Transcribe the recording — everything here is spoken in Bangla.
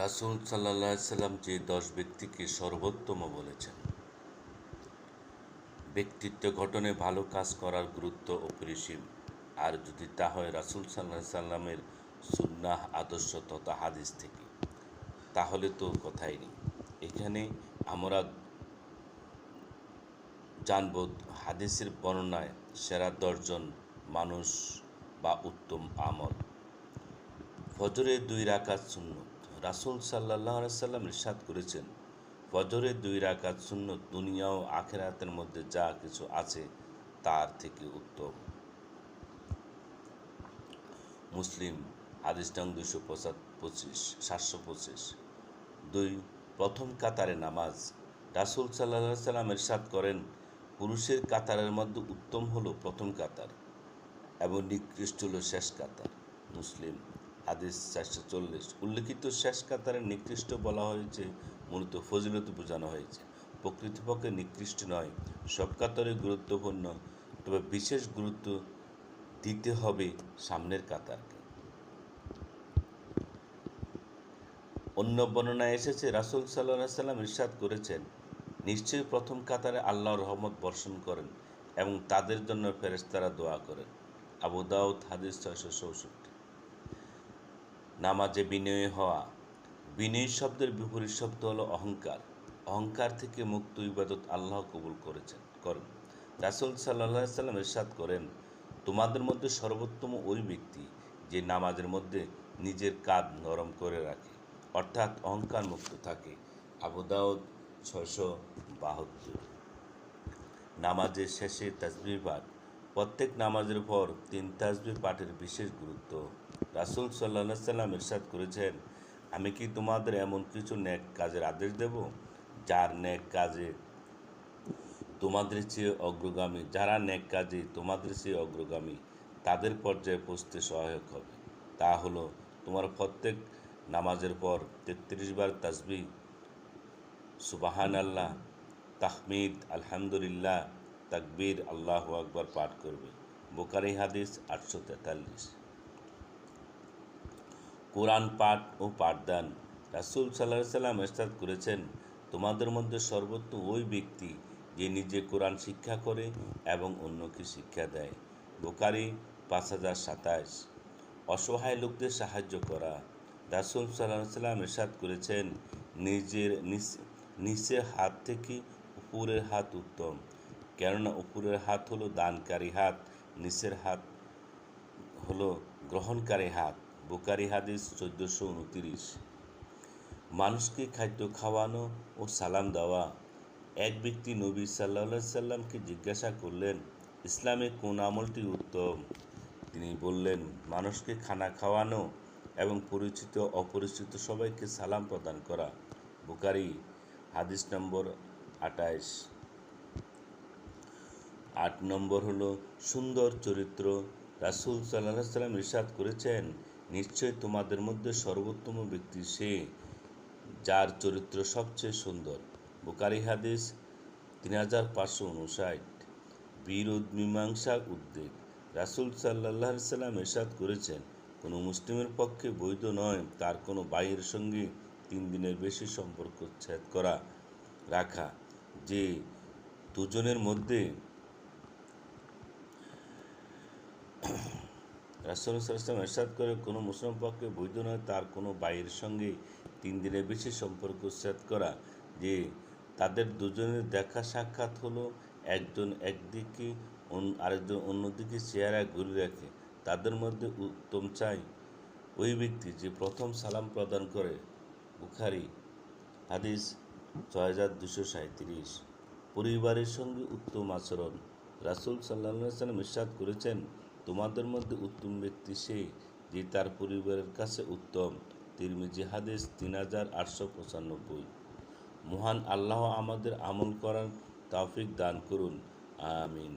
রাসূল সাল্লাল্লাহু আলাইহি সাল্লাম যে ১০ ব্যক্তিকে সর্বোত্তম বলেছেন, ব্যক্তিত্ব গঠনে ভালো কাজ করার গুরুত্ব অপরিসীম। আর যদি তা হয় রাসূল সাল্লাল্লাহু আলাইহি সাল্লামের সুন্নাহ আদর্শ তথা হাদিস থেকে, তাহলে তো কথাই নেই। এখানে আমরা জানব হাদিসের বর্ণনায় সেরা ১০ জন মানুষ বা উত্তম আমল। ফজরের ২ রাকাত সুন্নত। রাসূল সাল্লাল্লাহু আলাইহি সাল্লাম ইরশাদ করেছেন, ফজরের ২ রাকাত সুন্নত দুনিয়া ও আখিরাতের মধ্যে যা কিছু আছে তার থেকে উত্তম। মুসলিম হাদিস নং 725। ২. প্রথম কাতারে নামাজ। রাসূল সাল্লাল্লাহু আলাইহি সাল্লাম ইরশাদ করেন, পুরুষের কাতারের মধ্যে উত্তম হলো প্রথম কাতার এবং নিকৃষ্ট হলো শেষ কাতার। মুসলিম হাদিস ৪৪০। উল্লেখিত শেষ কাতারের নিকৃষ্ট বলা হয়েছে মূলত ফজিলত বোঝানো হয়েছে, প্রকৃতপক্ষে নিকৃষ্ট নয়। সব কাতারে গুরুত্বপূর্ণ, তবে বিশেষ গুরুত্ব দিতে হবে সামনের কাতারকে। অন্য বর্ণনায় এসেছে রাসূল সাল্লাল্লাহু আলাইহি সাল্লাম ইরশাদ করেছেন, নিশ্চয়ই প্রথম কাতারে আল্লাহর রহমত বর্ষণ করেন এবং তাদের জন্য ফেরেশতারা দোয়া করেন। আবু দাউদ হাদিস ৬৬৪। নামাজে বিনয়ী হওয়া। বিনয়ী শব্দের বিপরীত শব্দ হলো অহংকার। অহংকার থেকে মুক্ত ইবাদত আল্লাহ কবুল করেন। রাসূল সাল্লাল্লাহু আলাইহি সাল্লাম ইরশাদ করেন, তোমাদের মধ্যে সর্বোত্তম ওই ব্যক্তি যে নামাজের মধ্যে নিজের কাঁধ নরম করে রাখে, অর্থাৎ অহংকার মুক্ত থাকে। আবু দাউদ ৬৭২। নামাজের শেষে তাসবিহ পাঠ। প্রত্যেক নামাজের পর ৩ তাসবিহ পাঠের বিশেষ গুরুত্ব। রাসূল সাল্লাল্লাহু আলাইহি সাল্লাম ইরশাদ করেছেন, আমি কি তোমাদের এমন কিছু নেক কাজের আদেশ দেব যার নেক কাজে তোমাদের চেয়ে অগ্রগামী, যারা নেক কাজে তোমাদের চেয়ে অগ্রগামী, তাদের পর্যায়ে পৌঁছতে সহায়ক হবে। তা হলো তোমার প্রত্যেক নামাজের পর ৩৩ বার তাসবিহ, সুবহানাল্লাহ, তাহমিদ, আলহামদুলিল্লাহ, তাকবীর, আল্লাহু আকবার পাঠ করবে। বুখারী হাদিস ৮৪৩। কোরআন পাঠ ও পাঠদান। রাসূল সাল্লাল্লাহু আলাইহি সাল্লাম ইরশাদ করেছেন, তোমাদের মধ্যে সর্বোত্তম ওই ব্যক্তি যে নিজে কোরআন শিক্ষা করে এবং অন্যকে শিক্ষা দেয়। বুখারী ৫০২৭। অসহায় লোকদের সাহায্য করা। রাসূল সাল্লাল্লাহু আলাইহি সাল্লাম ইরশাদ করেছেন, নিচের হাত থেকে উপরের হাত উত্তম, কেননা উপরের হাত হলো দানকারী হাত, নিচের হাত হলো গ্রহণকারী হাত। বুখারী হাদিস ১৪২৯। মানুষকে খাদ্য খাওয়ানো ও সালাম দেওয়া। এক ব্যক্তি নবী সাল্লাল্লাহু আলাইহি সাল্লামকে জিজ্ঞাসা করলেন, ইসলামে কোন আমলটি উত্তম? তিনি বললেন, মানুষকে খানা খাওয়ানো এবং পরিচিত অপরিচিত সবাইকে সালাম প্রদান করা। বুখারী হাদিস নম্বর ২৮। ৮ নম্বর হলো সুন্দর চরিত্র। রাসূল সাল্লাল্লাহু আলাইহি সাল্লাম ইরশাদ করেছেন, নিশ্চয় তোমাদের মধ্যে সর্বোত্তম ব্যক্তি সে যার চরিত্র সবচেয়ে সুন্দর। বুখারী হাদিস ৩৫৫৯। বিরোধ মীমাংসার উদ্বেগ। রাসূল সাল্লাল্লাহু আলাইহি সাল্লাম ইরশাদ করেছেন, কোনো মুসলিমের পক্ষে বৈধ নয় তার কোনো ভাইয়ের সঙ্গে ৩ দিনের বেশি সম্পর্ক ছেদ রাখা। যে দুজনের মধ্যে রাসূল সাল্লাল্লাহু আলাইহি ওয়াসাল্লাম ইরশাদ করে, কোনো মুসলিমের পক্ষে বৈধ নয় তার কোনো ভাইয়ের সঙ্গে ৩ দিনের বেশি সম্পর্ক ছেদ করা। যে তাদের দুজনের দেখা সাক্ষাৎ হলো একজন একদিকে আরেকজন অন্যদিকে চেহারা ঘুরে রাখে। তাদের মধ্যে উত্তম চাই ওই ব্যক্তি যে প্রথম সালাম প্রদান করে। বুখারী হাদিস ৬২৩৭। পরিবারের সঙ্গে উত্তম আচরণ। রাসূল সাল্লাল্লাহু আলাইহি ওয়াসাল্লাম ইরশাদ করেছেন, তোমাদের মধ্যে উত্তম ব্যক্তি সে যে তার পরিবারের কাছে উত্তম। তিরমিজি হাদিস ৩৮৯৫। মহান আল্লাহ আমাদের আমল করার তৌফিক দান করুন, আমিন।